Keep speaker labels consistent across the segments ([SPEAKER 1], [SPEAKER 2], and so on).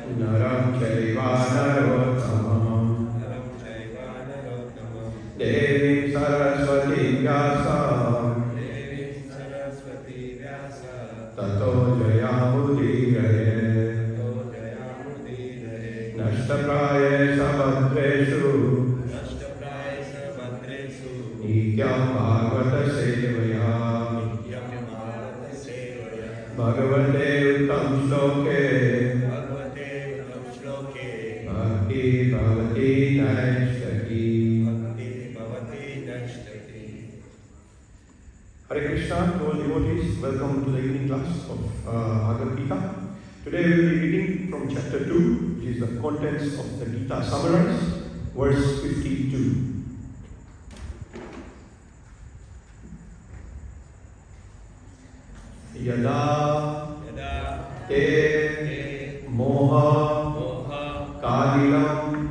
[SPEAKER 1] Naram chaiva narottamam Devim Saraswati Vyasam Tato Jayamudiraye Nashtaprayesha Bhadreshu Nityam Bhagavata Sevaya Bhagavate Uttam Shloke Bhakti Bhavati Naishtaki. Hare Krishna to all devotees, welcome to the evening class of Bhagavad Gita. Today we will be reading from chapter 2, which is the contents of the Gita summarized, verse 52. Yada te moha kalilam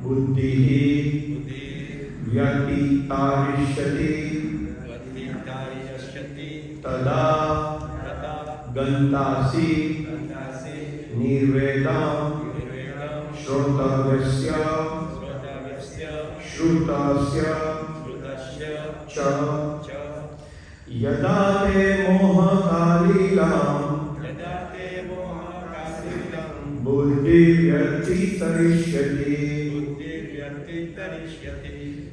[SPEAKER 1] buddhihi vyatitarishati tada gantasi nirvedam shrotavyasya shrutasya cha yada te moha kalilam buddhi vyatitarishati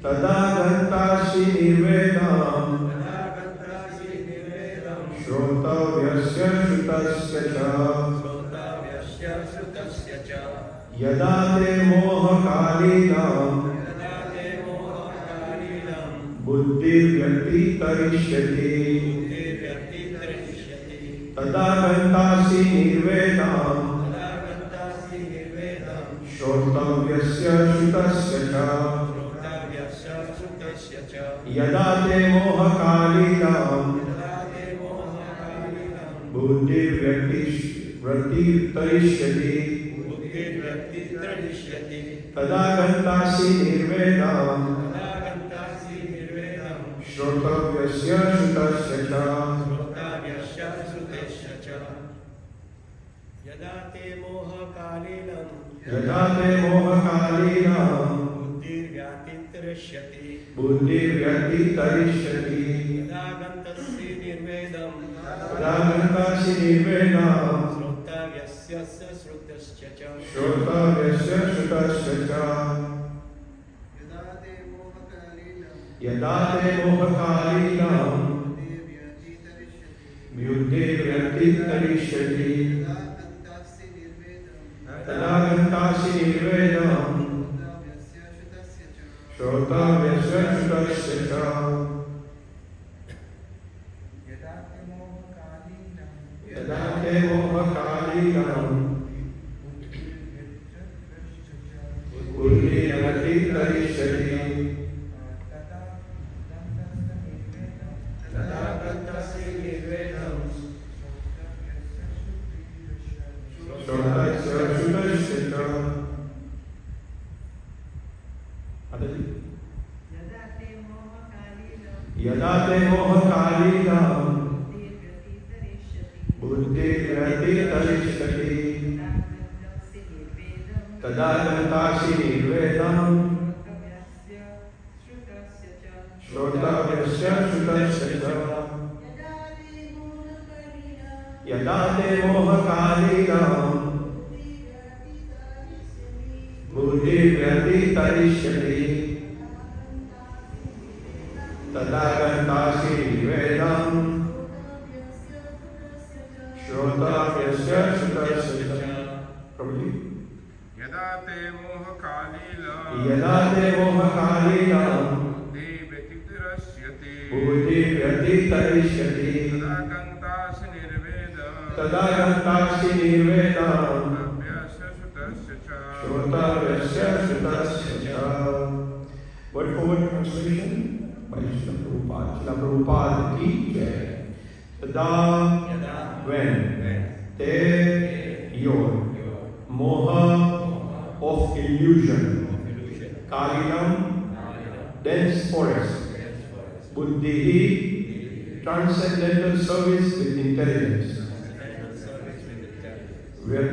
[SPEAKER 1] tada gantasi nirvedam Shrotavyasya shrutasya cha Yada te moha kalinam Buddhi vyatitarishati Tada gantasi nirvedam Shrotavyasya shrutasya cha Yada te moha kalinam Buddhi vyatitarishati Tada gantasi nirvedam Shrotavyasya shrutasya cha
[SPEAKER 2] Yada te moha kalinam
[SPEAKER 1] Buddhi vyatitarishati
[SPEAKER 2] Yada gantasi nirvedam Shrotavyasya shrutasya cha
[SPEAKER 1] Yada te moha kalinam Buddhi vyatitarishati Tada gantasi nirvedam Shrotavyasya shrutasya cha Yada te moha kalinam Buddhi vyatitarishati Tada gantasi nirvedam Shrotavyasya shrutasya cha Yada te moha kalinam Buddhi vyatitarishati Tada gantasi nirvedam Shrotavyasya shrutasya cha Yada te moha kalinam Buddhi vyatitarishati Tada gantasi nirvedam Shrotavyasya shrutasya cha Prabhu.
[SPEAKER 3] Yada te moha
[SPEAKER 1] kalinam Buddhi vyatitarishati Tada gantasi nirvedam Shrotavyasya shrutasya cha. Word for word translation by Srila Prabhupada. Srila Prabhupada ki jai. Tada when te your moha of illusion kalinam dense forest buddhi transcendental service with intelligence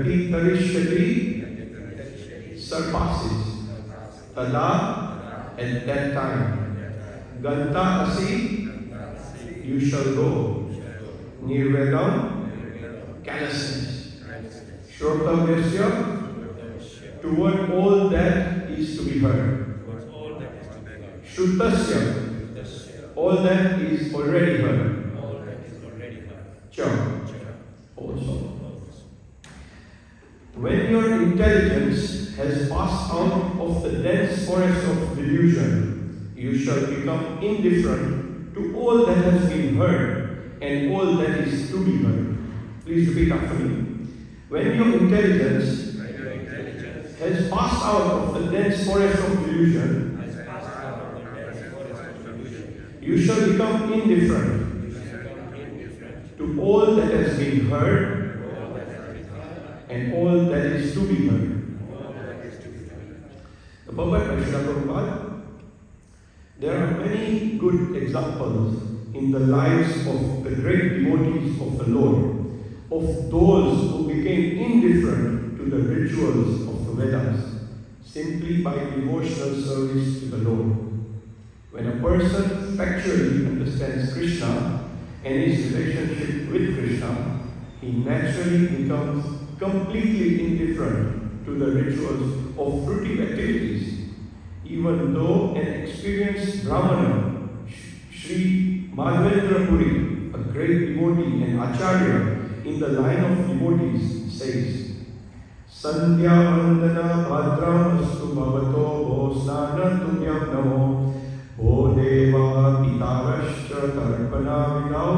[SPEAKER 1] Pratitarishati surpasses. Tada, at that time. Ganta asi, you shall go. Nirvedam, callousness. Shrotavyasya, toward all that is to be heard. Shrutasya, all that is already heard. Cha, also. When your intelligence has passed out of the dense forest of delusion, you shall become indifferent to all that has been heard and all that is to be heard. Please repeat after me. When your intelligence has passed out of the dense forest of delusion, you shall become indifferent to all that has been heard and all that is to be heard. The purport by Srila Prabhupada, there are many good examples in the lives of the great devotees of the Lord, of those who became indifferent to the rituals of the Vedas simply by devotional service to the Lord. When a person factually understands Krishna and his relationship with Krishna, he naturally becomes completely indifferent to the rituals of fruitive activities, even though an experienced Brahmana, Sri Madhavendra Puri, a great devotee and acharya in the line of devotees, says, Sandhya Vandana Bhadram Astu Bhavato Bho Snana Tunyam Namo Bho Deva Pitarashcha Tarpana Vinau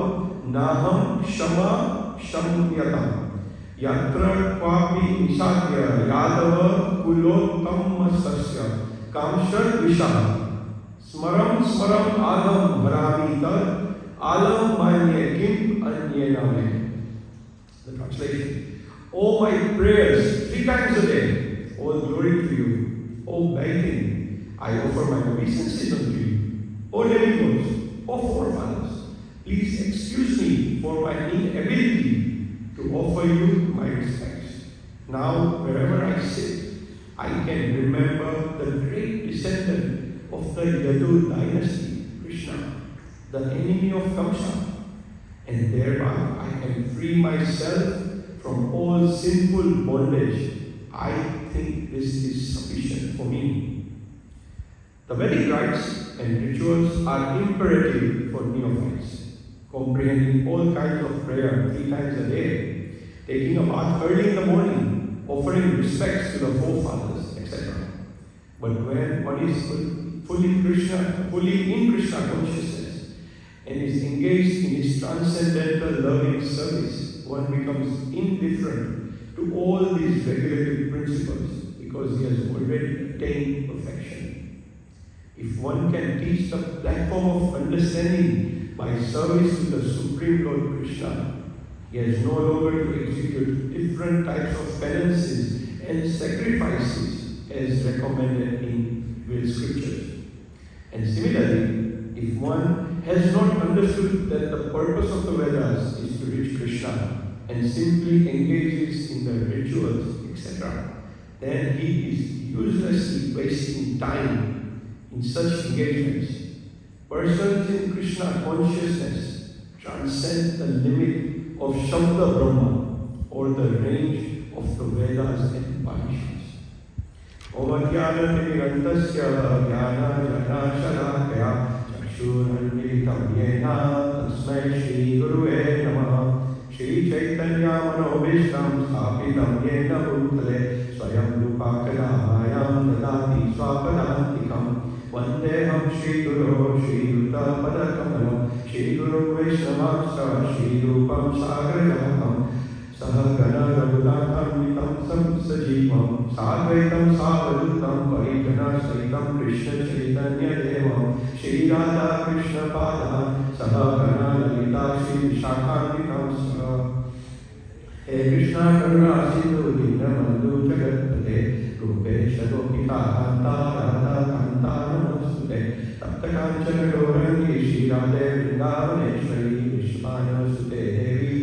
[SPEAKER 1] Naham Shama Shamyatam Yatra Kwapi Nisatya Yadava Kulottam Sasya Kamshar Visham Smaram Smaram Adam Bharami Tad Alam Manye Kim Anyename. The translation. Oh my prayers 3 times a day, all glory to you. Oh begging, I offer my obeisances unto you. O demigods, O forefathers, please excuse me for my inability to offer you my respects. Now, wherever I sit, I can remember the great descendant of the Yadu dynasty, Krishna, the enemy of Kamsa, and thereby I can free myself from all sinful bondage. I think this is sufficient for me. The Vedic rites and rituals are imperative for neophytes, comprehending all kinds of prayer 3 times a day, taking a bath early in the morning, offering respects to the forefathers, etc. But when one is fully in Krishna consciousness and is engaged in his transcendental loving service, one becomes indifferent to all these regulative principles because he has already attained perfection. If one can teach the platform of understanding by service to the Supreme Lord Krishna, he has no longer to execute different types of penances and sacrifices as recommended in Vedic scriptures. And similarly, if one has not understood that the purpose of the Vedas is to reach Krishna and simply engages in the rituals, etc., then he is uselessly wasting time in such engagements. Persons in Krishna consciousness transcend the limit of Shabda Brahma or the range of the Vedas and Upanishads. Om Jnana Timirantasya Jnana Jana Shalakaya Chakshurandritam Yena Tasmai Shri Guruve Namaha Shri Chaitanya Manobishtam Sthapitam Yena Bhutale Swayam Rupakalamayam Dadati Swapadantikam Vandeham Shri Guru Shri Yuta Padakamalam Shri Guru Vaishnavamsa Shri Rupam Sagarjatam Sahagana Raghunatham Vitam Sam Sajivam Sadvaitam Savadutam Parijana Saitam Krishna Chaitanya Devam Shri Radha Krishna Pada Sahagana Lalita Shri Vishakhanvitam Saha He Krishna Karuna Sindhu Dinamandhu Jagatpate Rupesha Gopika Kanta Radha Kanta Namastute Tapta Kanchana Gaurangi Shri Radhe Vrindavaneshwari Vishvana Sute Devi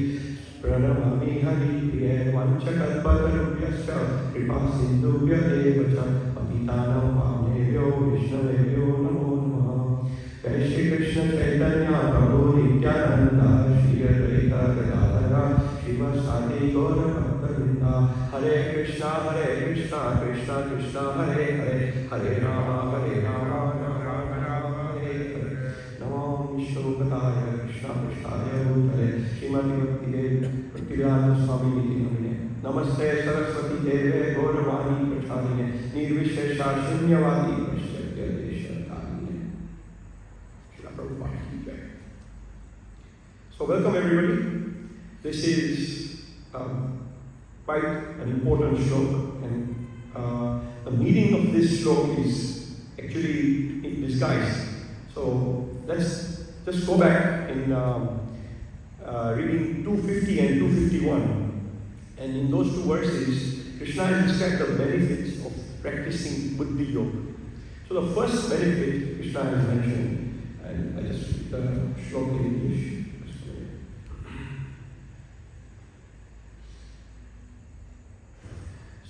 [SPEAKER 1] Pranamami Hari Priya Vancha Kalpatarubhyascha Kripa Sindhubhya eva cha Patitanam Pavnebhyo Vishnavebhyo Namo Namaha. Jai Shri Krishna Chaitanya Prabhu Nityananda Shri Advaita Gadadhara Srivasadi Gaura Bhakta-vrinda. Hare Krishna Krishna Krishna Hare Hare Hare Rama Rama Rama Hare Hare. Namo Vishnupadaya Krishna Prasthaya Bhutale Srimati Bhaktivedanta Swami Niti Namine. Namaste Saraswati Deve Gauravani Pracharine Nirvishesha Shunyavadi Prashyatya Deshakarine. Srila Prabhupada ki jai. So welcome everybody. This is quite an important shloka, and the meaning of this shloka is actually in disguise. So let's just go back in reading 250 and 251. And in those two verses, Krishna has described the benefits of practicing Buddhi Yoga. So the first benefit Krishna has mentioned, and I just read the shloka in English.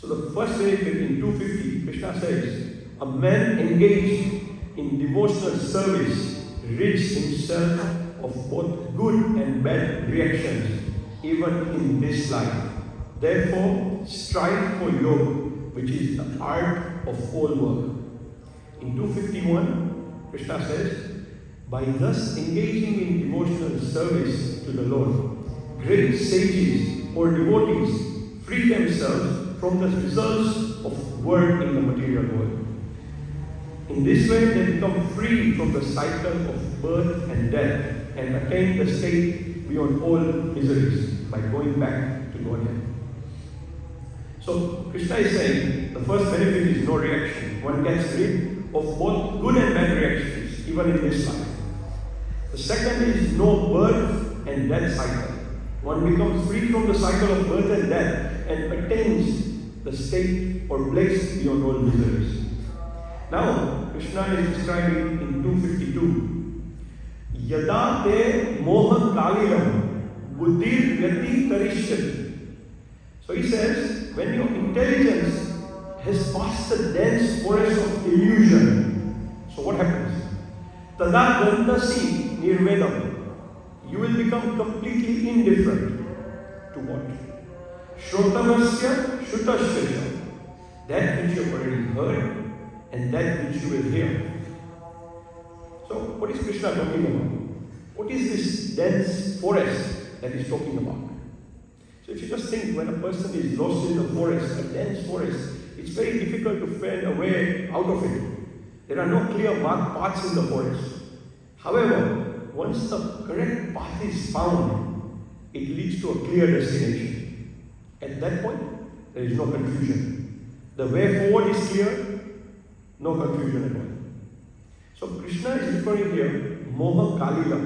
[SPEAKER 1] So the first benefit in 250, Krishna says, a man engaged in devotional service rids himself of both good and bad reactions, even in this life. Therefore, strive for yoga, which is the art of all work. In 251, Krishna says, by thus engaging in devotional service to the Lord, great sages or devotees free themselves from the results of work in the material world. In this way, they become free from the cycle of birth and death and attain the state beyond all miseries by going back to Godhead. So, Krishna is saying the first benefit is no reaction. One gets rid of both good and bad reactions, even in this life. The second is no birth and death cycle. One becomes free from the cycle of birth and death and attains the state or bliss beyond all miseries. Now, Krishna is describing in 252, Yada te moha kaliram buddhir vyati karishyati. So he says, when your intelligence has passed the dense forest of illusion, so what happens? Tada gandasi nirvedam. You will become completely indifferent to what? Shrotamasya shutasya. That which you have already heard and that which you will hear. So, what is Krishna talking about? What is this dense forest that he's talking about? So, if you just think when a person is lost in the forest, a dense forest, it's very difficult to find a way out of it. There are no clear marked paths in the forest. However, once the correct path is found, it leads to a clear destination. At that point, there is no confusion. The way forward is clear, no confusion at all. So Krishna is referring here, Moha Kalila,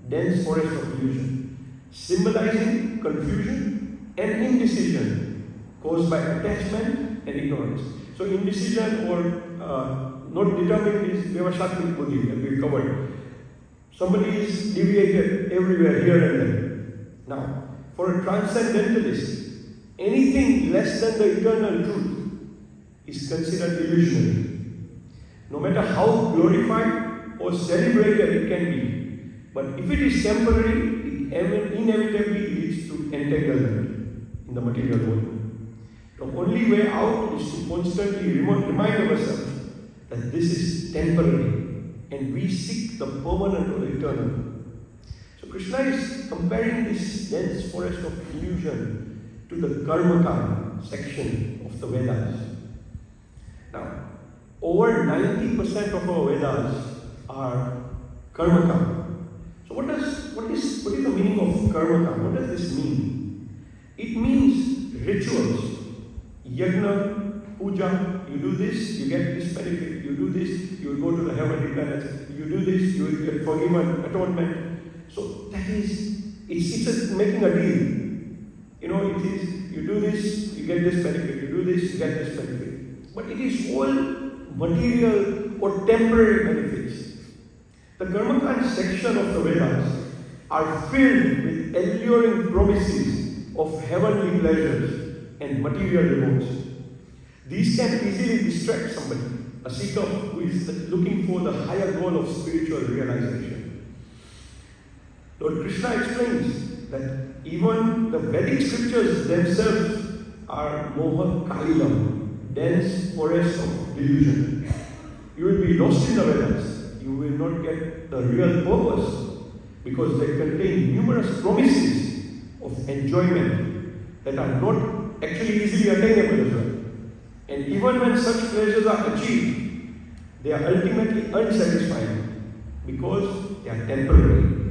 [SPEAKER 1] dense forest of illusion, symbolizing confusion and indecision caused by attachment and ignorance. So indecision or not determined is Devashatmik Buddhi that we covered. Somebody is deviated everywhere, here and there. Now, for a transcendentalist, anything less than the eternal truth is considered illusionary. No matter how glorified or celebrated it can be, but if it is temporary, it inevitably leads to entanglement in the material world. The only way out is to constantly remind ourselves that this is temporary and we seek the permanent or the eternal. So Krishna is comparing this dense forest of illusion to the Karmakam section of the Vedas. Now, over 90% of our Vedas are Karmakam. So what is the meaning of Karmakam? What does this mean? It means rituals. Yajna, puja, you do this, you get this benefit. You do this, you will go to the heavenly planets. You do this, you will get forgiven, atonement. So that is, it's making a deal. You know, it is, you do this, you get this benefit. You do this, you get this benefit. But it is all material or temporary benefits. The Karmakanda section of the Vedas are filled with alluring promises of heavenly pleasures and material rewards. These can easily distract somebody, a seeker who is looking for the higher goal of spiritual realization. Lord Krishna explains that even the Vedic scriptures themselves are moha kalilam, dense forest of delusion. You will be lost in the Vedas. You will not get the real purpose because they contain numerous promises of enjoyment that are not actually easily attainable as well. And even when such pleasures are achieved, they are ultimately unsatisfying because they are temporary.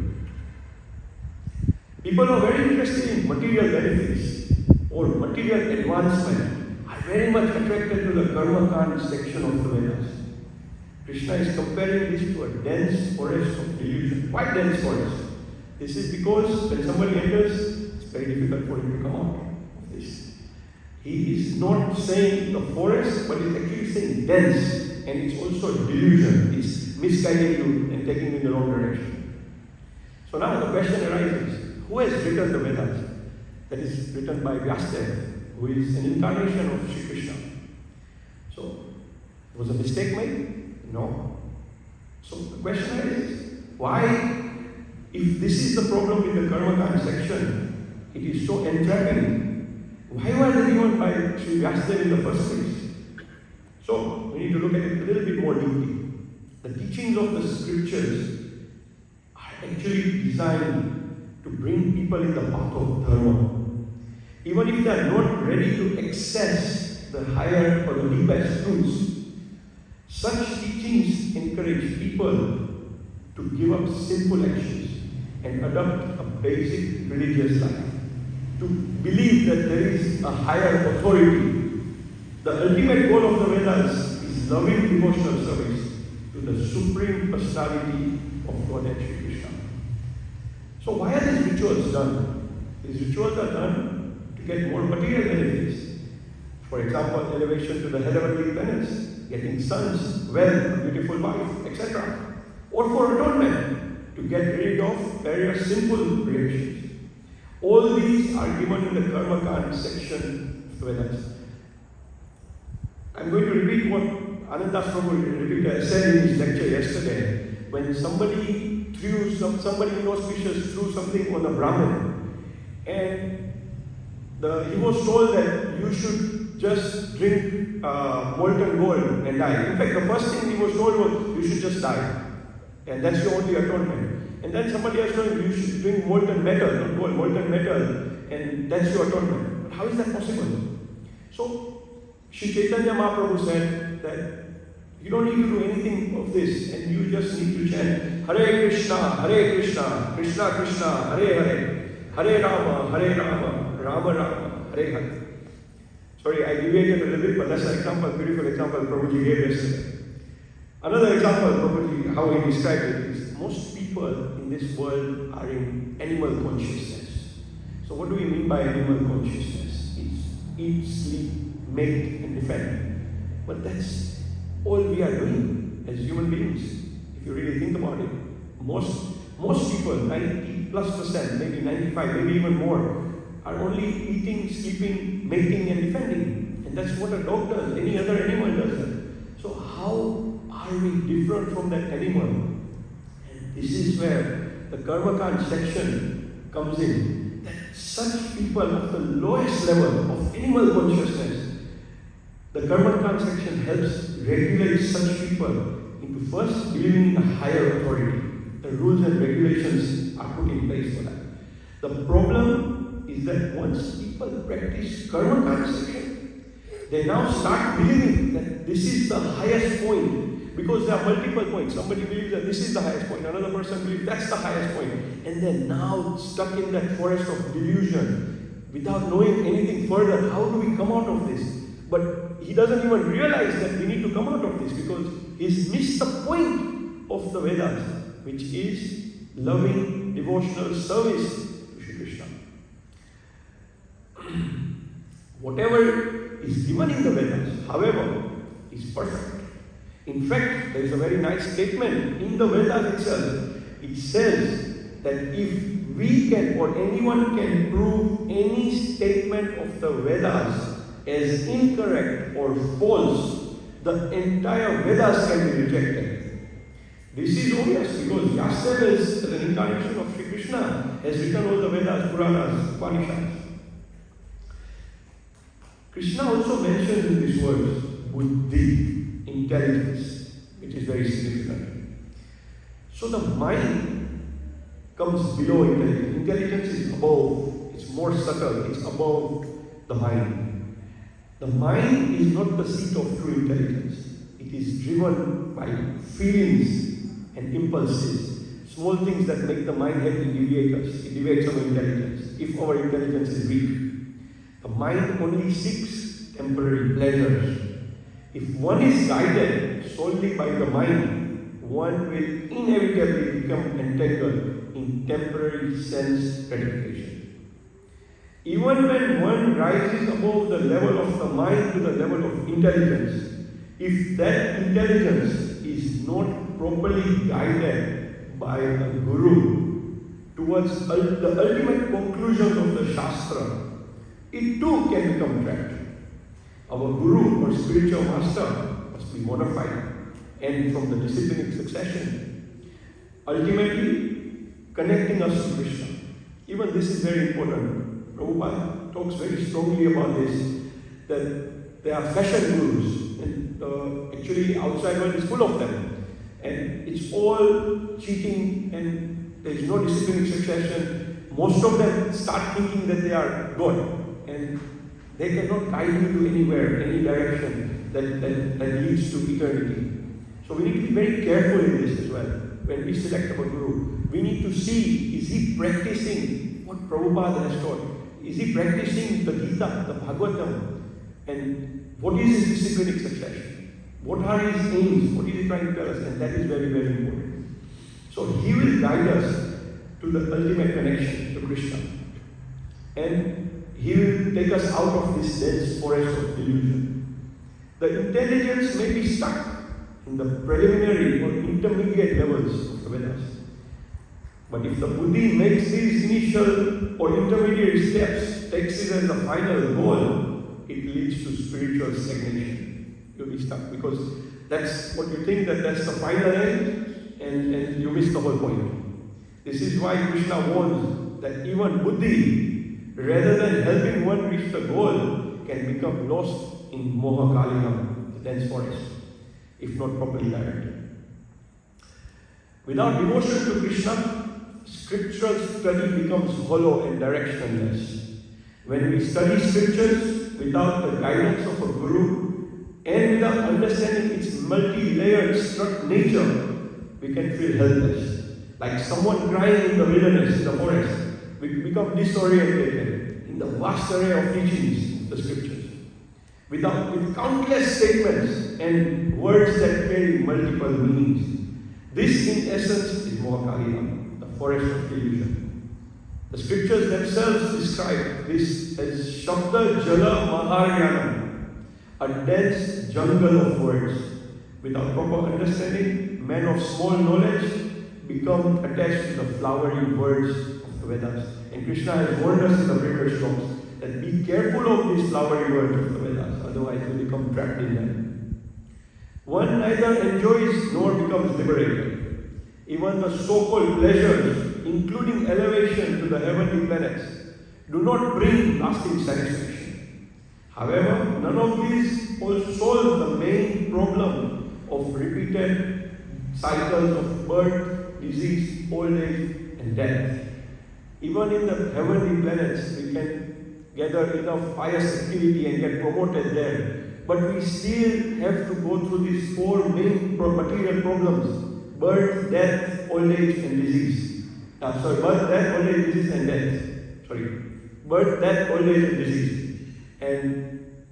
[SPEAKER 1] People are very interested in material benefits or material advancement are very much attracted to the karma kand section of the Vedas. Krishna is comparing this to a dense forest of delusion. Why dense forest? This is because when somebody enters, it's very difficult for him to come out of this. He is not saying the forest, but he's actually saying dense, and it's also a delusion. It's misguiding you and taking you in the wrong direction. So now the question arises, who has written the Vedas? That is written by Vyasadeva, who is an incarnation of Shri Krishna. So, was a mistake made? No. So the question is, why, if this is the problem with the karma kand section, it is so entrapping, why were they given by Sri Vyasadeva in the first place? So, we need to look at it a little bit more deeply. The teachings of the scriptures are actually designed to bring people in the path of dharma. Even if they are not ready to access the higher or the deepest truths, such teachings encourage people to give up sinful actions and adopt a basic religious life, to believe that there is a higher authority. The ultimate goal of the Vedas is loving devotional service to the Supreme Personality of Godhead Shri Krishna. So why are these rituals done? These rituals are done to get more material benefits. For example, elevation to the heavenly planets, getting sons, wealth, a beautiful wife, etc. Or for atonement, to get rid of various sinful reactions. All these are given in the karma kand section of the Vedas. I'm going to repeat what Anandas Prabhu said in his lecture yesterday. When somebody inauspicious threw something on a Brahmin, and he was told that you should just drink molten gold and die. In fact, the first thing he was told was you should just die. And that's your only atonement. And then somebody else told him you should drink molten metal, not gold, molten metal, and that's your atonement. But how is that possible? So, Sri Chaitanya Mahaprabhu said that you don't need to do anything of this, and you just need to chant Hare Krishna, Krishna Krishna, Hare Hare, Hare Rama, Rama Rama, Hare Hare. Sorry, I deviated a little bit, but that's an example, beautiful example Prabhuji gave yesterday. Another example, Prabhuji, how he described it is, most people in this world are in animal consciousness. So what do we mean by animal consciousness? It's eat, sleep, mate, and defend. But that's all we are doing as human beings. If you really think about it, most people, 90+%, maybe 95, maybe even more, are only eating, sleeping, mating, and defending. And that's what a dog does. Any other animal does that. So how are we different from that animal? And this is where the karma kand section comes in. That such people of the lowest level of animal consciousness, the karma kand section helps regulate such people into first believing in a higher authority. The rules and regulations are put in place for that. The problem is that once people practice karma kand section, they now start believing that this is the highest point, because there are multiple points. Somebody believes that this is the highest point, another person believes that's the highest point, and they're now stuck in that forest of delusion without knowing anything further. How do we come out of this? But he doesn't even realize that we need to come out of this because he's missed the point of the Vedas, which is loving devotional service to Shri Krishna. Whatever is given in the Vedas, however, is perfect. In fact, there is a very nice statement in the Vedas itself. It says that if we can or anyone can prove any statement of the Vedas as incorrect or false, the entire Vedas can be rejected. This is obvious because Vyasa is an incarnation of Sri Krishna, has written all the Vedas, Puranas, Upanishads. Krishna also mentions in these words buddhi, intelligence, which is very significant. So the mind comes below intelligence. Intelligence is above, it's more subtle, it's above the mind. The mind is not the seat of true intelligence. It is driven by feelings and impulses. Small things that make the mind happy deviate us. It deviates our intelligence, if our intelligence is weak. The mind only seeks temporary pleasures. If one is guided solely by the mind, one will inevitably become entangled in temporary sense gratification. Even when one rises above the level of the mind to the level of intelligence, if that intelligence is not properly guided by a guru towards the ultimate conclusion of the Shastra, it too can become trapped. Our guru or spiritual master must be modified and from the disciplinic succession, ultimately connecting us to Krishna. Even this is very important. Prabhupada talks very strongly about this, that there are fashion gurus, and actually outside world is full of them. And it's all cheating and there is no disciplinic succession. Most of them start thinking that they are God. And they cannot guide you to anywhere, any direction that leads to eternity. So we need to be very careful in this as well. When we select our guru, we need to see, is he practicing what Prabhupada has taught? Is he practicing the Gita, the Bhagavatam? And what is his disciplinic succession? What are his aims? What is he trying to tell us? And that is very, very important. So he will guide us to the ultimate connection to Krishna. And he will take us out of this dense forest of delusion. The intelligence may be stuck in the preliminary or intermediate levels of the Vedas. But if the buddhi makes these initial or intermediate steps, takes it as a final goal, it leads to spiritual stagnation. You'll be stuck because that's what you think that's the final end, and you miss the whole point. This is why Krishna warns that even buddhi, rather than helping one reach the goal, can become lost in moha kalina, the dense forest, if not properly directed. Without devotion to Krishna, scriptural study becomes hollow and directionless. When we study scriptures without the guidance of a guru and without understanding its multi-layered nature, we can feel helpless. Like someone crying in the wilderness, in the forest. We become disoriented in the vast array of teachings of the scriptures. With countless statements and words that carry multiple meanings. This in essence is Mohakalina, the forest of delusion. The scriptures themselves describe this as Shabda Jala Maharyanam, a dense jungle of words. Without proper understanding, men of small knowledge become attached to the flowery words of the Vedas. And Krishna has warned us in the previous shlokas that be careful of these flowery words of the Vedas, otherwise you become trapped in them. One neither enjoys nor becomes liberated. Even the so-called pleasures, including elevation to the heavenly planets, do not bring lasting satisfaction. However, none of these also solve the main problem of repeated cycles of birth, disease, old age, and death. Even in the heavenly planets, we can gather enough pious activity and get promoted there. But we still have to go through these four main material problems: birth, death, old age, and disease. Birth, death, old age, disease, and death. Birth, death, old age, and disease. And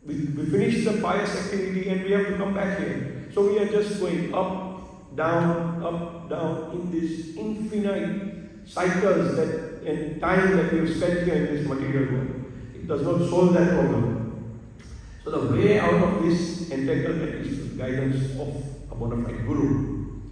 [SPEAKER 1] we finish the pious activity and we have to come back here. So we are just going up, down in this infinite cycles and time that we have spent here in this material world. It does not solve that problem. So the way out of this entanglement is the guidance of a bona fide guru.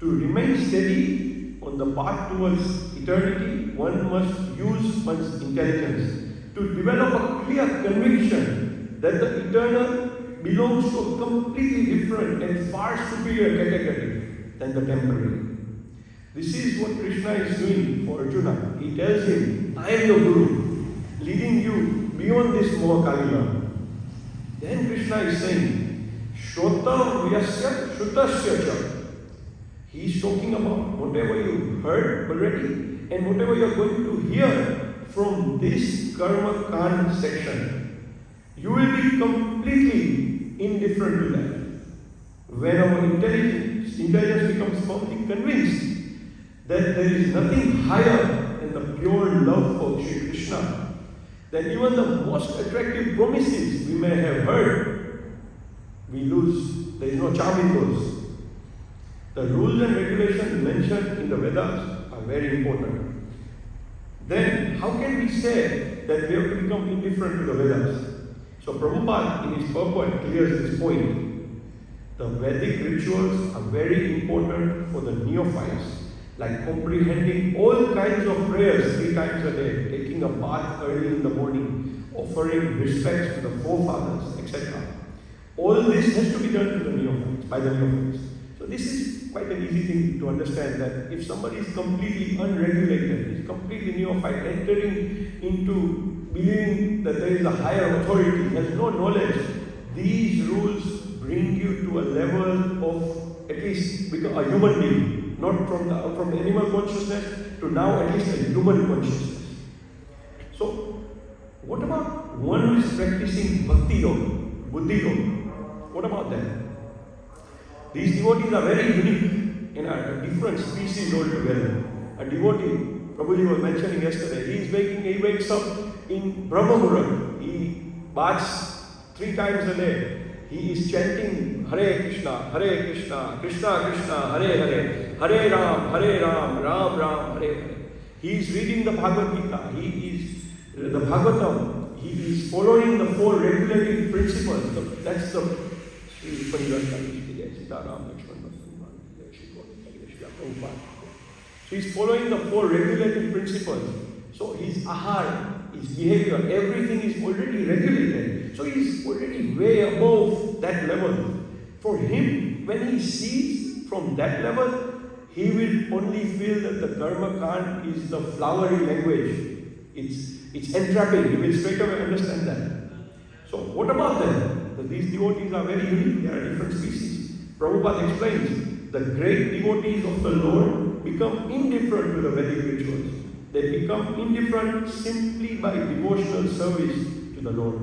[SPEAKER 1] To remain steady on the path towards eternity, one must use one's intelligence to develop a clear conviction that the eternal belongs to a completely different and far superior category than the temporary. This is what Krishna is doing for Arjuna. He tells him, I am your Guru, leading you beyond this Mohakalila. Then Krishna is saying, Shrotam Vyasya Shrutasya Cha. He is talking about whatever you heard already and whatever you are going to hear from this Karma Kand section. You will be completely indifferent to that. When our intelligence becomes firmly convinced that there is nothing higher than the pure love for Shri Krishna, then even the most attractive promises we may have heard, we lose. There is no charm in those. The rules and regulations mentioned in the Vedas are very important. Then, how can we say that we have to become indifferent to the Vedas? So Prabhupada in his purport clears this point. The Vedic rituals are very important for the neophytes, like comprehending all kinds of prayers 3 times a day, taking a bath early in the morning, offering respects to the forefathers, etc. All this has to be done to the neophytes, by the neophytes. So this is quite an easy thing to understand, that if somebody is completely unregulated, is completely neophyte, entering into believing that there is a higher authority, has no knowledge, these rules bring you to a level of at least become a human being, not from animal consciousness to now at least a human consciousness. So, what about one who is practicing bhakti yoga, buddhi yoga? What about that? These devotees are very unique and are a different species altogether. A devotee, Prabhuji was mentioning yesterday, he wakes up in Brahma Muhurat. He baths 3 times a day. He is chanting Hare Krishna, Krishna Krishna, Hare Hare, Hare Ram, Ram Ram, Hare Hare. He is reading the Bhagavad Gita. He is the Bhagavatam. He is following the 4 regulating principles. That's the So he is following the 4 regulated principles. So his ahar, his behavior, everything is already regulated. So he is already way above that level. For him, when he sees from that level, he will only feel that the karma kand is the flowery language. It's entrapping. He will straight away understand that. So what about them? These devotees are very unique. They are different species. Prabhupada explains, the great devotees of the Lord become indifferent to the Vedic rituals. They become indifferent simply by devotional service to the Lord.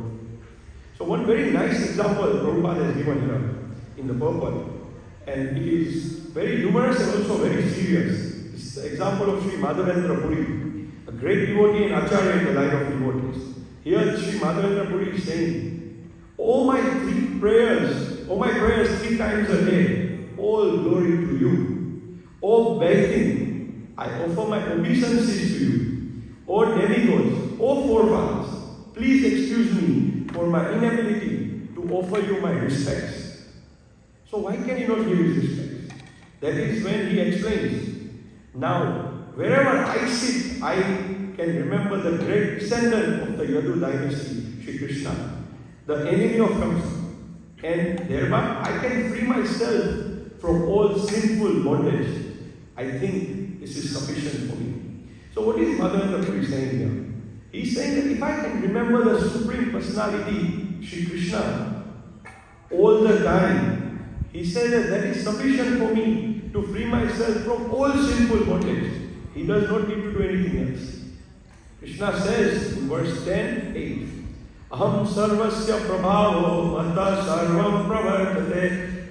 [SPEAKER 1] So one very nice example Prabhupada has given here in the purport, and it is very humorous and also very serious. It's the example of Sri Madhavendra Puri, a great devotee and acharya in the line of devotees. Here Sri Madhavendra Puri is saying, all my prayers 3 times a day, all glory to you. O begging, I offer my obeisances to you. O demigods, O forefathers, please excuse me for my inability to offer you my respects. So why can he not give his respects? That is when he explains, now, wherever I sit, I can remember the great descendant of the Yadu dynasty, Shri Krishna, the enemy of Kamsa, and thereby I can free myself from all sinful bondage. I think this is sufficient for me. So what is Madhavendra Puri saying here? He's saying that if I can remember the Supreme Personality, Shri Krishna, all the time, he said that is sufficient for me to free myself from all sinful bondage. He does not need to do anything else. Krishna says in verse 10:8, Aham sarvasya prabhavo mata sarvam pravartate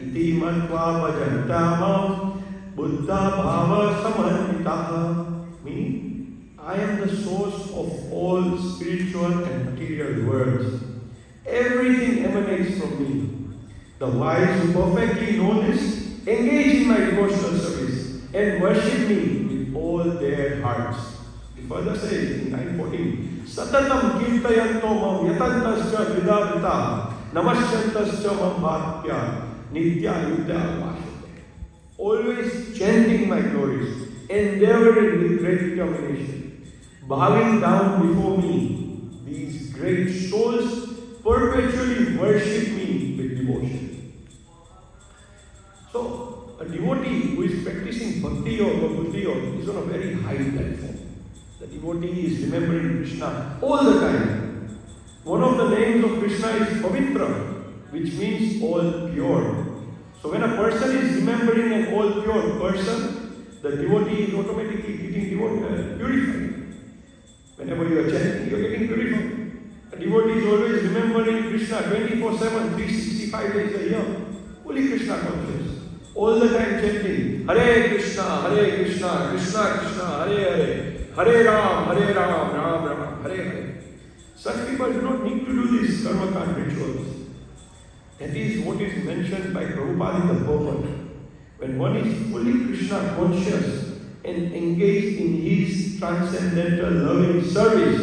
[SPEAKER 1] iti matva bhajantamam buddha bhava samanitaha. Meaning, I am the source of all spiritual and material worlds. Everything emanates from me. The wise who perfectly know this engage in my devotional service and worship me with all their hearts. He further says in 9:14, Satatam kirtayanto mam yatantascha vidavita namashyantascha mam bhatya nitya yudya vashate. Always chanting my glories, endeavoring with great determination, bowing down before me, these great souls perpetually worship me with devotion. So, a devotee who is practicing bhakti yoga or buddhi yoga is on a very high platform. The devotee is remembering Krishna all the time. One of the names of Krishna is Pavitra, which means all pure. So when a person is remembering an all pure person, the devotee is automatically getting purified. Whenever you are chanting, you are getting purified. A devotee is always remembering Krishna 24/7, 365 days a year. Fully Krishna conscious. All the time chanting Hare Krishna, Krishna Krishna, Hare, Hare Ram, Ram Ram, Hare Hare. Such people do not need to do these karma rituals. That is what is mentioned by Prabhupada in the purport. When one is fully Krishna conscious and engaged in his transcendental loving service,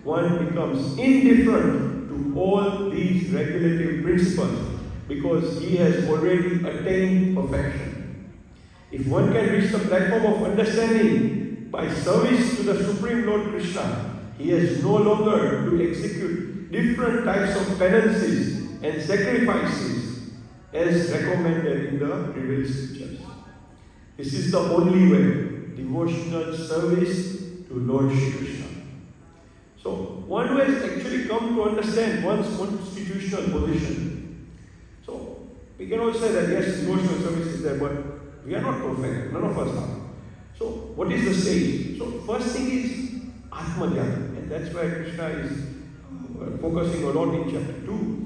[SPEAKER 1] one becomes indifferent to all these regulative principles because he has already attained perfection. If one can reach the platform of understanding by service to the Supreme Lord Krishna, he has no longer to execute different types of penances and sacrifices as recommended in the revealed scriptures. This is the only way, devotional service to Lord Shri Krishna. So, one who has actually come to understand one's constitutional position. So, we can all say that yes, devotional service is there, but we are not perfect, none of us are. So, what is the stage? So, first thing is Atma-Dhyan, and that's where Krishna is focusing a lot in chapter 2.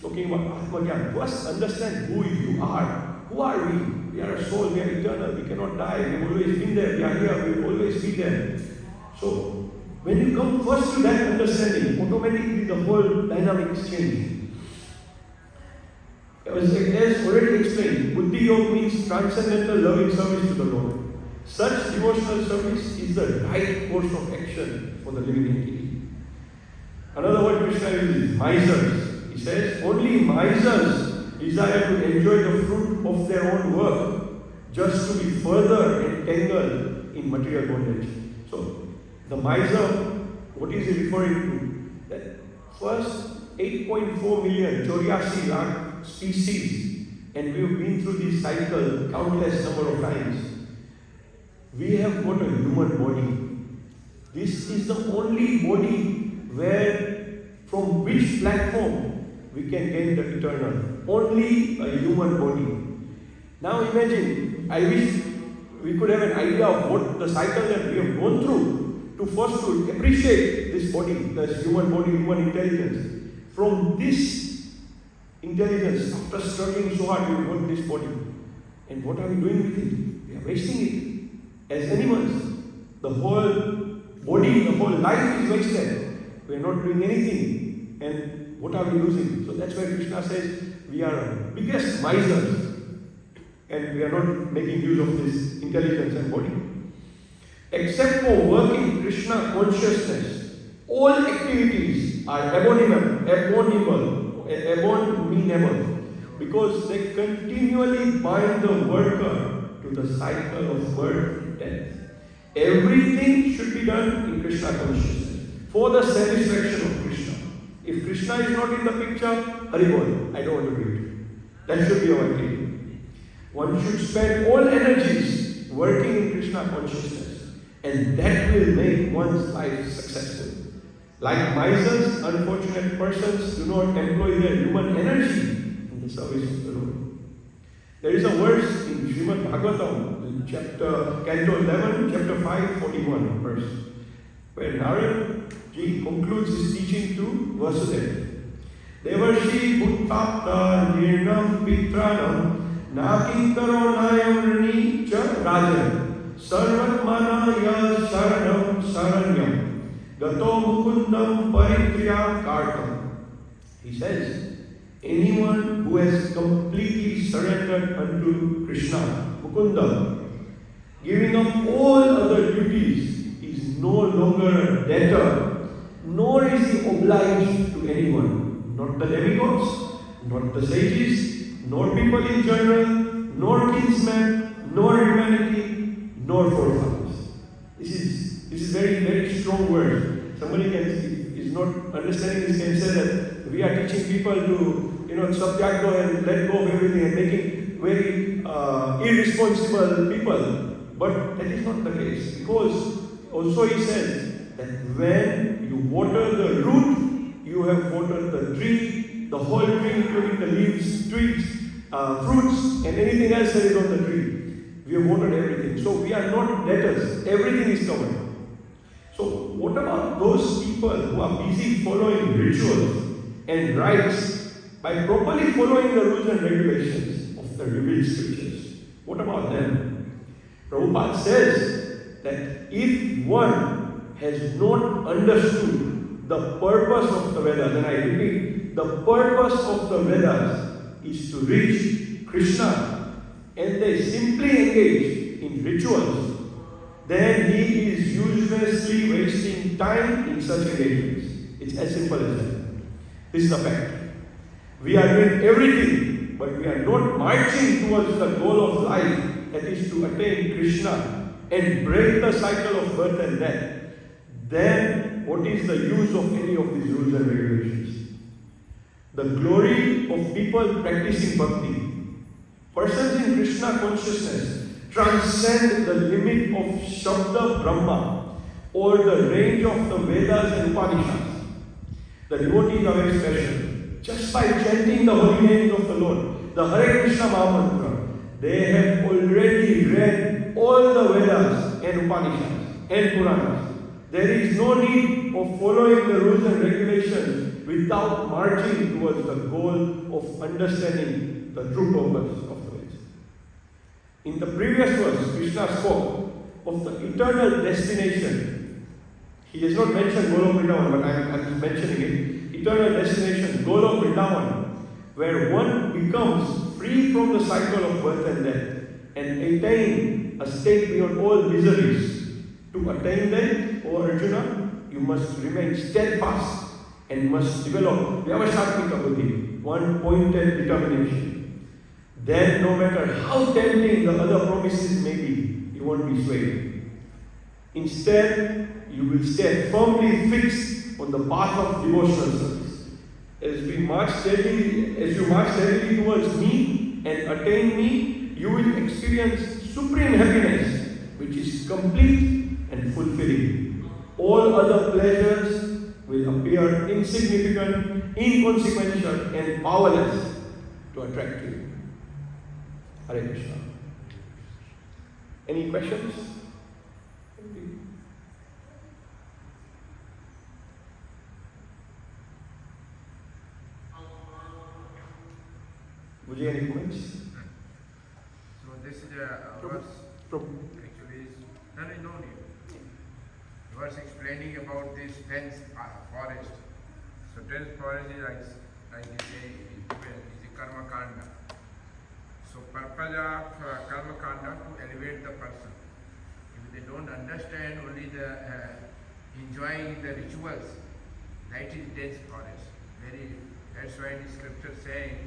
[SPEAKER 1] Talking about Atma-Dhyan. First, understand who you are. Who are we? We are a soul, we are eternal, we cannot die, we have always been there, we are here, we will always be there. So, when you come first to that understanding, automatically the whole dynamics change. As already explained, Buddhi Yoga means transcendental loving service to the Lord. Such devotional service is the right course of action for the living entity. Another word Krishna uses is misers. He says, only misers desire to enjoy the fruit of their own work just to be further entangled in material bondage. So, the miser, what is he referring to? That first 8.4 million, 84 lakh species, and we have been through this cycle countless number of times. We have got a human body. This is the only body from which platform we can gain the eternal. Only a human body. Now imagine, I wish we could have an idea of what the cycle that we have gone through to first to appreciate this body, this human body, human intelligence. From this intelligence, after struggling so hard, we got this body. And what are we doing with it? We are wasting it. As animals, the whole body, the whole life is wasted. We are not doing anything. And what are we losing? So that's why Krishna says we are biggest misers. And we are not making use of this intelligence and body. Except for working Krishna consciousness, all activities are abominable, because they continually bind the worker to the cycle of birth and death. Everything should be done in Krishna consciousness for the satisfaction of Krishna. If Krishna is not in the picture, Haribol, I don't want to do it. That should be our activity. One should spend all energies working in Krishna consciousness, and that will make one's life successful. Like misers, unfortunate persons do not employ their human energy in the service of the Lord. There is a verse in Shriman Bhagavatam, in Canto 11, chapter 5, 41 verse, where Narayana ji concludes his teaching to Vasudeva. Devarshi Bhuttapta Nirnam Pitranam Nakinkaro Nayam Rani Cha Rajan Sarvatmanaya Saranam Saranyam Gato Mukundam Paritriya Kartam. He says, anyone who has completely surrendered unto Krishna, Mukunda, giving up all other duties, is no longer a debtor, nor is he obliged to anyone, not the demigods, not the sages, nor people in general, nor kinsmen, nor humanity, nor forefathers. This is very, very strong word. Somebody is not understanding this can say that we are teaching people to, subject and let go of everything and making very irresponsible people. But that is not the case. Because also he says that when you water the root, you have watered the tree, the whole tree, including the leaves, twigs, fruits, and anything else that is on the tree. We have watered everything. So we are not debtors. Everything is covered. So what about those people who are busy following rituals and rites by properly following the rules and regulations of the revealed scriptures? What about them? Prabhupada says that if one has not understood the purpose of the Vedas, and I repeat, the purpose of the Vedas is to reach Krishna, and they simply engage in rituals, then he is uselessly wasting time in such engagements. It's as simple as that. This is a fact. We are doing everything, but we are not marching towards the goal of life, that is to attain Krishna and break the cycle of birth and death. Then what is the use of any of these rules and regulations? The glory of people practicing bhakti. Persons in Krishna consciousness transcend the limit of Shabda Brahma or the range of the Vedas and Upanishads. The devotees are very special. Just by chanting the holy names of the Lord, the Hare Krishna Mahamantra, they have already read all the Vedas and Upanishads and Puranas. There is no need of following the rules and regulations without marching towards the goal of understanding the true purpose of the Vedas. In the previous verse, Krishna spoke of the eternal destination. He has not mentioned Golok Vrindavan, but I am mentioning it. Eternal destination, Golok Vrindavan, where one becomes free from the cycle of birth and death and attain a state beyond all miseries. To attain that, O Arjuna, you must remain steadfast and must develop Vyavashatmika Buddhi, one pointed determination. Then, no matter how tempting the other promises may be, you won't be swayed. Instead, you will stay firmly fixed on the path of devotional service. As you march steadily towards me and attain me, you will experience supreme happiness, which is complete and fulfilling. All other pleasures will appear insignificant, inconsequential, and powerless to attract you. Hare Krishna. Any questions? Would you any comments?
[SPEAKER 3] So this is a verse actually is no need. The verse explaining about this dense forest. So dense forest is like you say is a karma kanda. So purpose of karma kanda to elevate the person. If they don't understand only the enjoying the rituals, that is dense forest. That's why the scripture saying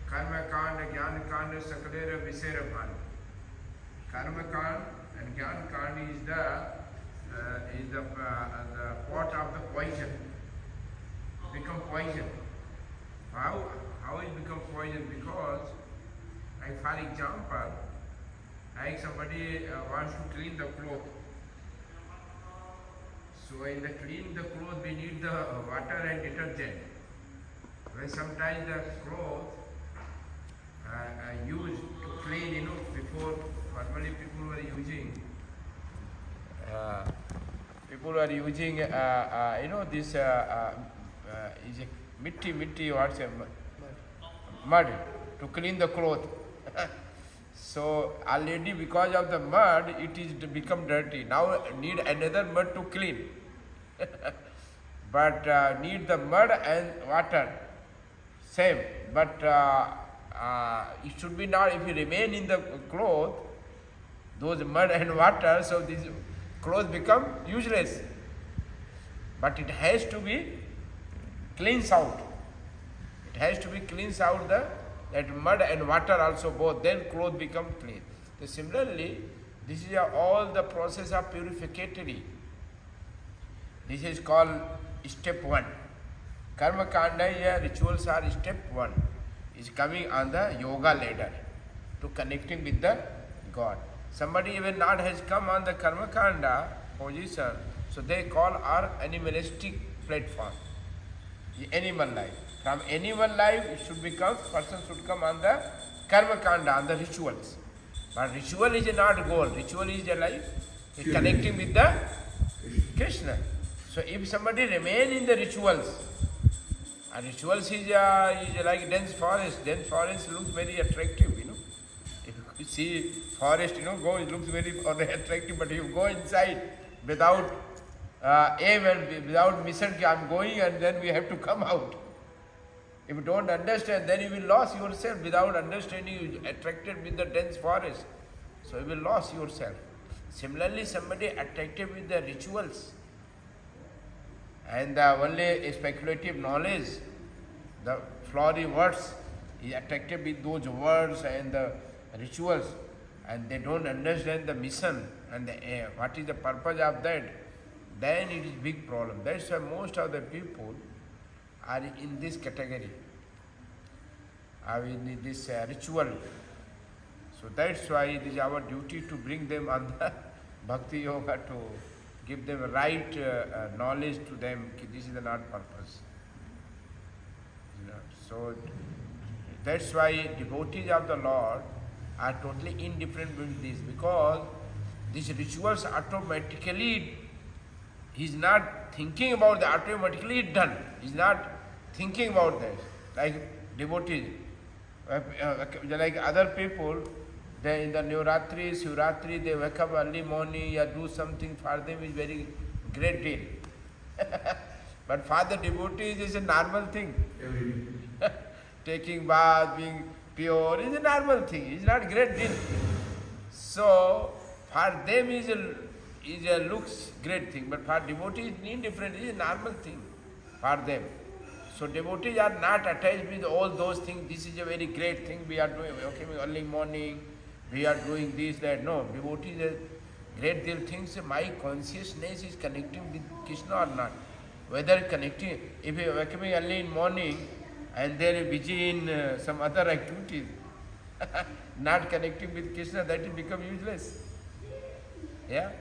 [SPEAKER 3] karma kanda, jnana kanda, sakalera visera bhana. Karma kanda and jnana kanda is the pot of the poison. Become poison. How it become poison? Because, like for example, like somebody wants to clean the cloth. So in the clean the cloth we need the water and detergent. When sometimes the cloth used to clean, before normally people were using this is a mitti what's a mud to clean the cloth. So already because of the mud it is become dirty. Now need another mud to clean. But need the mud and water same. But it should be not, if you remain in the cloth, those mud and water, so this cloth become useless. But it has to be cleansed out. It has to be cleansed out that mud and water also both, then cloth become clean. So similarly, This is all the process of purificatory. This is called step 1. Karma Kanda rituals are step 1. Is coming on the yoga ladder to connecting with the God. Somebody even not has come on the Karma Kanda position, so they call our animalistic platform. The animal life. From animal life, it should become, person should come on the Karma Kanda, on the rituals. But ritual is not goal. Ritual is the life. It's connecting with the Krishna. So if somebody remain in the rituals, and rituals is like dense forest. Dense forest looks very attractive, If you see forest, go, it looks very attractive, but you go inside without aim and without mission, I'm going and then we have to come out. If you don't understand, then you will lose yourself. Without understanding, you attracted with the dense forest. So you will lose yourself. Similarly, somebody attracted with the rituals and only speculative knowledge, the flowery words, is attracted with those words and the rituals, and they don't understand the mission and what is the purpose of that, then it is big problem. That's why most of the people are in this category, are in this ritual. So that's why it is our duty to bring them on the Bhakti Yoga, to give them right knowledge to them. This is the not purpose. So that's why devotees of the Lord are totally indifferent with this, because these rituals automatically, he's not thinking about that, automatically done. He's not thinking about that. Like devotees, like other people, they in the Navratri, Shivratri, they wake up early morning, do something for them is very great deal. But for the devotees, it's a normal thing. Taking bath, being pure is a normal thing. It's not great deal. So for them is a looks great thing, but for devotees it's indifferent. It's a normal thing for them. So devotees are not attached with all those things. This is a very great thing we are doing. Okay, early morning, we are doing this, that. No, devotees are great deal things. My consciousness is connecting with Krishna or not. Whether connecting, if you are coming early in morning and then busy in some other activities, not connecting with Krishna, that will become useless. Yeah?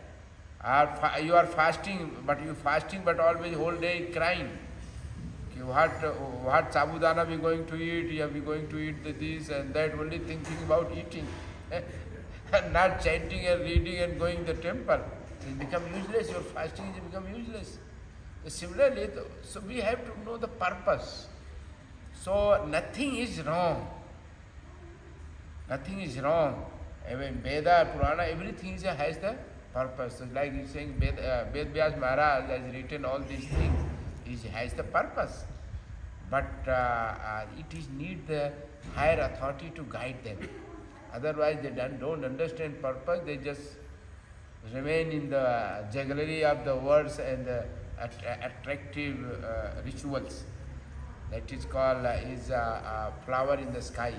[SPEAKER 3] You are fasting, but always whole day crying. What sabudana we going to eat? Yeah, we going to eat this and that, only thinking about eating. And not chanting and reading and going to the temple. It become useless. Your fasting is become useless. Similarly, so we have to know the purpose. So nothing is wrong. Nothing is wrong. Even Veda, Purana, everything has the purpose. So like he's saying, Ved Vyas Maharaj has written all these things. It has the purpose. But it is need the higher authority to guide them. Otherwise, they don't understand purpose. They just remain in the jugglery of the words and the attractive rituals. That is called is a flower in the sky.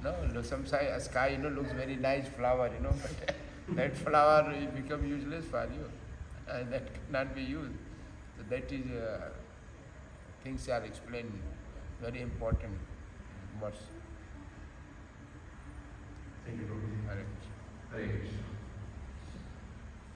[SPEAKER 3] No, some sky looks very nice flower, but that flower will become useless for you, and that cannot be used. So that is things are explained, very important words.
[SPEAKER 1] Thank you, Prabhu.
[SPEAKER 3] Hare Krishna.
[SPEAKER 1] Hare Krishna.